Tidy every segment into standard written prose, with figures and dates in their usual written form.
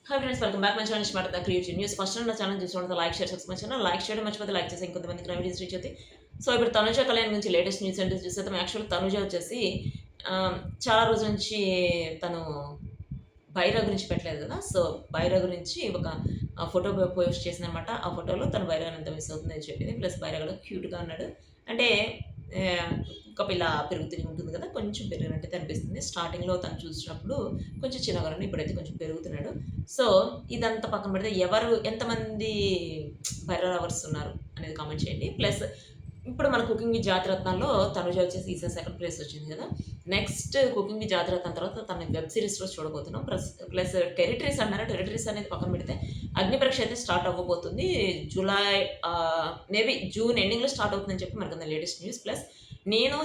Hi friends, welcome back my channel smart the creative news. First నా channel చూసుకోవడం like share subscribe channel like చేయడం మర్చిపోతే like చేసి ఇంకొంతమందికి నా వీడియోస్ రీచ్ అవుతాయి. సో ఇప్పుడు తనుజ కళ్యాణ్ గురించి లేటెస్ట్ న్యూస్ అంటే చూసేద్దాం. యాక్చువల్ తనుజ వచ్చేసి చాలా రోజుల నుంచి తను బైరా గురించి పెట్టలేదు కదా. సో బైరా గురించి ఒక ఫోటో పోస్ట్ చేసిందనమాట. ఆ ఫోటోలో తను బైరా ఎంత మిస్ అవుతుందని చెప్పింది. ప్లస్ బైరా కూడా క్యూట్గా ఉన్నాడు. అంటే ఒక పిల్ల పెరుగుతూనే ఉంటుంది కదా, కొంచెం పెరిగినట్టు అనిపిస్తుంది. స్టార్టింగ్లో తను చూసినప్పుడు కొంచెం చిన్నగా ఉన్నాడు, ఇప్పుడైతే కొంచెం పెరుగుతున్నాడు. సో ఇదంతా పక్కన పెడితే ఎంతమంది బైరా లవర్స్ ఉన్నారు అనేది కామెంట్ చేయండి. ప్లస్ ఇప్పుడు మన కుకింగ్ విత్ జాతిరత్నాల్లో తనుజ వచ్చేసి ఈసారి సెకండ్ ప్లేస్ వచ్చింది కదా. నెక్స్ట్ కుకింగ్ విత్ జాతిరత్నం తర్వాత తన వెబ్ సిరీస్లో చూడబోతున్నాం. ప్లస్ టెరిటరీస్ అన్నారు. టెరిటరీస్ అనేది పక్కన పెడితే అగ్నిపరీక్ష అయితే స్టార్ట్ అవ్వబోతుంది. జూలై మేబీ జూన్ ఎండింగ్లో స్టార్ట్ అవుతుందని చెప్పి మనకు లేటెస్ట్ న్యూస్. ప్లస్ నేను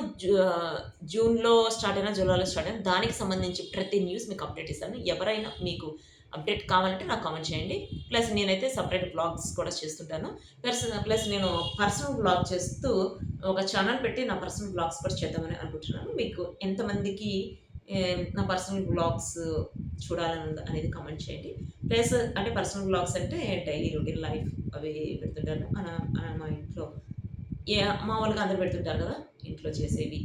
జూన్లో స్టార్ట్ అయినా జూలైలో స్టార్ట్ అయినా దానికి సంబంధించి ప్రతి న్యూస్ మీకు అప్డేట్ ఇస్తాను. ఎవరైనా మీకు అప్డేట్ కావాలంటే నాకు కామెంట్ చేయండి. ప్లస్ నేనైతే సపరేట్ బ్లాగ్స్ కూడా చేస్తుంటాను. ప్లస్ నేను పర్సనల్ బ్లాగ్ చేస్తూ ఒక ఛానల్ పెట్టి నా పర్సనల్ బ్లాగ్స్ కూడా చేద్దామని అనుకుంటున్నాను. మీకు ఎంతమందికి నా పర్సనల్ బ్లాగ్స్ చూడాలని అనేది కామెంట్ చేయండి. ప్లస్ అంటే పర్సనల్ బ్లాగ్స్ అంటే డైలీ రొటీన్ లైఫ్ అవి పెడుతుంటాను. మా ఇంట్లో మామూలుగా అందరూ పెడుతుంటారు కదా, ఇంట్లో చేసేవి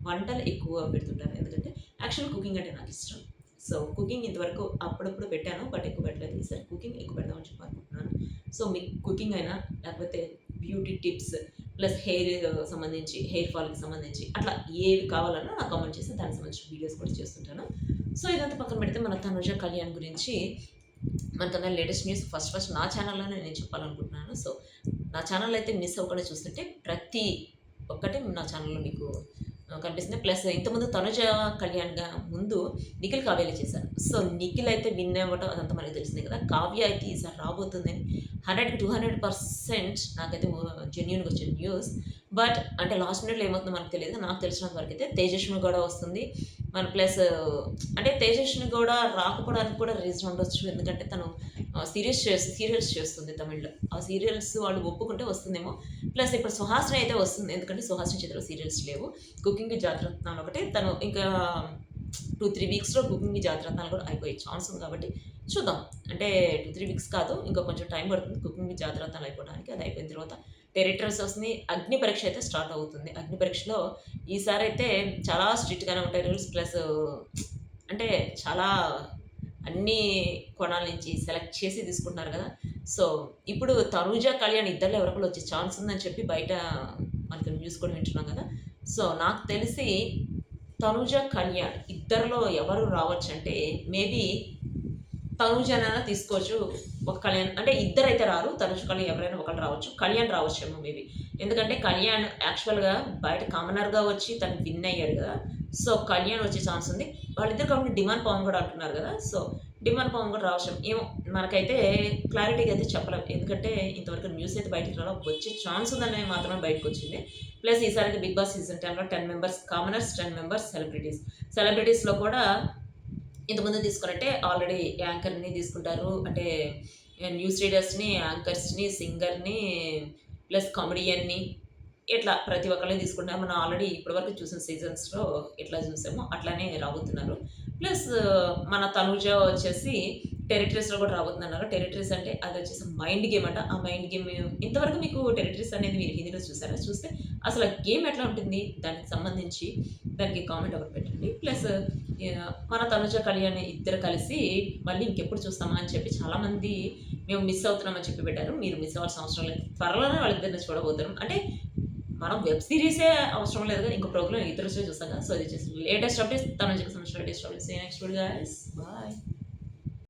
వంటలు ఎక్కువ పెడుతుంటాను. ఎందుకంటే యాక్చువల్ కుకింగ్ అంటే నాకు ఇష్టం. సో కుకింగ్ ఇంతవరకు అప్పుడప్పుడు పెట్టాను, బట్ ఎక్కువ పెట్టలేదు. ఈసారి కుకింగ్ ఎక్కువ పెడదామని చెప్పి అనుకుంటున్నాను. సో మీకు కుకింగ్ అయినా లేకపోతే బ్యూటీ టిప్స్ ప్లస్ హెయిర్ సంబంధించి హెయిర్ ఫాల్కి సంబంధించి అట్లా ఏవి కావాలన్నా నాకు కామెంట్ చేసి దానికి సంబంధించిన వీడియోస్ కూడా చేస్తుంటాను. సో ఇదంతా పక్కన పెడితే మన తనుజ కళ్యాణ్ గురించి మనకన్నా లేటెస్ట్ న్యూస్ ఫస్ట్ నా ఛానల్లోనే నేను చెప్పాలనుకుంటున్నాను. సో నా ఛానల్ అయితే మిస్ అవ్వకుండా చూస్తుంటే ప్రతి ఒక్కటి నా ఛానల్లో మీకు కనిపిస్తుంది. ప్లస్ ఇంతకుముందు తనుజ కళ్యాణ్గా ముందు నిఖిల్ కావ్యాలు చేశారు. సో నిఖిల్ అయితే విన్ అవ్వటం అదంతా మనకి తెలిసిందే కదా. కావ్య అయితే ఈసారి రాబోతుందని 100కి 200% నాకైతే జెన్యూన్గా వచ్చిన న్యూస్. బట్ అంటే లాస్ట్ మినిట్లో ఏమవుతుందో మనకు తెలియదు. నాకు తెలిసినంత వరకు అయితే తేజస్విని కూడా వస్తుంది. మన ప్లస్ అంటే తేజస్విని కూడా రాకపోవడానికి కూడా రీజన్ ఉండొచ్చు. ఎందుకంటే తను సీరియల్స్ చేస్తుంది తమిళ్లో. ఆ సీరియల్స్ వాళ్ళు ఒప్పుకుంటే వస్తుందేమో. ప్లస్ ఇప్పుడు సుహాసిని అయితే వస్తుంది, ఎందుకంటే సుహాసిని చేతిలో సీరియల్స్ లేవు. కుకింగ్ జాతిరత్నాలు ఒకటే తను ఇంకా 2-3 వీక్స్లో కుకింగ్ జాతిరత్నాలు కూడా అయిపోయే ఛాన్స్ ఉంది. కాబట్టి చూద్దాం. అంటే 2-3 వీక్స్ కాదు, ఇంకా కొంచెం టైం పడుతుంది కుకింగ్ జాతిరత్నాలు అయిపోవడానికి. అది అయిపోయిన తర్వాత టెరిటరీస్ వస్తుంది. అగ్ని పరీక్ష అయితే స్టార్ట్ అవుతుంది. అగ్ని పరీక్షలో ఈసారి అయితే చాలా స్ట్రిక్ట్గానే ఉంటాయి రూల్స్. ప్లస్ అంటే చాలా అన్ని కోణాల నుంచి సెలెక్ట్ చేసి తీసుకుంటున్నారు కదా. సో ఇప్పుడు తనుజ కళ్యాణ్ ఇద్దరు ఎవరికైనా వచ్చే ఛాన్స్ ఉందని చెప్పి బయట మనకు న్యూస్ కూడా వింటున్నాం కదా. సో నాకు తెలిసి తనుజ కళ్యాణ్ ఇద్దరిలో ఎవరు రావచ్చు అంటే మేబీ తనుజనైనా తీసుకోవచ్చు. ఒక కళ్యాణ్ అంటే ఇద్దరు అయితే రారు. తనుజ కళ్యాణ్ ఎవరైనా ఒకరు రావచ్చు. కళ్యాణ్ రావచ్చేమో మేబీ. ఎందుకంటే కళ్యాణ్ యాక్చువల్గా బయట కామనర్గా వచ్చి తను విన్ అయ్యాడు కదా. సో కళ్యాణ్ వచ్చే ఛాన్స్ ఉంది. వాళ్ళిద్దరు కాబట్టి డిమాండ్ పవన్ కూడా అంటున్నారు కదా. సో డిమాండ్ పవన్ కూడా రావచ్చు ఏమో, మనకైతే క్లారిటీగా అయితే చెప్పలేము. ఎందుకంటే ఇంతవరకు న్యూస్ అయితే బయటకు రావడం వచ్చే ఛాన్స్ ఉందని మాత్రమే బయటకు వచ్చింది. ప్లస్ ఈసారి బిగ్ బాస్ సీజన్ 10లో 10 మెంబర్స్ కామనర్స్, 10 మెంబర్స్ సెలబ్రిటీస్లో కూడా ఇంతకుముందు తీసుకున్నట్టే ఆల్రెడీ యాంకర్ని తీసుకుంటారు. అంటే న్యూస్ రీడర్స్ని, యాంకర్స్ని, సింగర్ని, ప్లస్ కామెడియన్ని, ఇట్లా ప్రతి ఒక్కరిని తీసుకుంటారు. మనం ఆల్రెడీ ఇప్పటివరకు చూసిన సీజన్స్లో ఎట్లా చూసామో అట్లానే రాబోతున్నారు. ప్లస్ మన తనుజ వచ్చేసి టెరిటరీస్లో కూడా రాబోతున్నారు. టెరిటరీస్ అంటే అది వచ్చేసి మైండ్ గేమ్ అంట. ఆ మైండ్ గేమ్ ఇంతవరకు మీకు టెరిటరీస్ అనేది మీరు హిందీలో చూసారా? చూస్తే అసలు గేమ్ ఎట్లా ఉంటుంది దానికి సంబంధించి దానికి కామెంట్ ఒకటి పెట్టండి. ప్లస్ మన తనుజ కళ్యాణ్ ఇద్దరు కలిసి మళ్ళీ ఇంకెప్పుడు చూస్తామా అని చెప్పి చాలామంది మేము మిస్ అవుతున్నామని చెప్పి పెట్టారు. మీరు మిస్ అవ్వాల్సిన అవసరం లేదు. త్వరలోనే వాళ్ళిద్దరిని చూడబోతారు. అంటే మనం వెబ్ సిరీసే అవసరం లేదు కదా, ఇంకో ప్రోగ్రామ్ ఇద్దరు చూస్తాం కదా. సో ఇది లేటెస్ట్ అప్డేట్స్ తనుజకి సంబంధించిన latest updates. Next video guys, bye.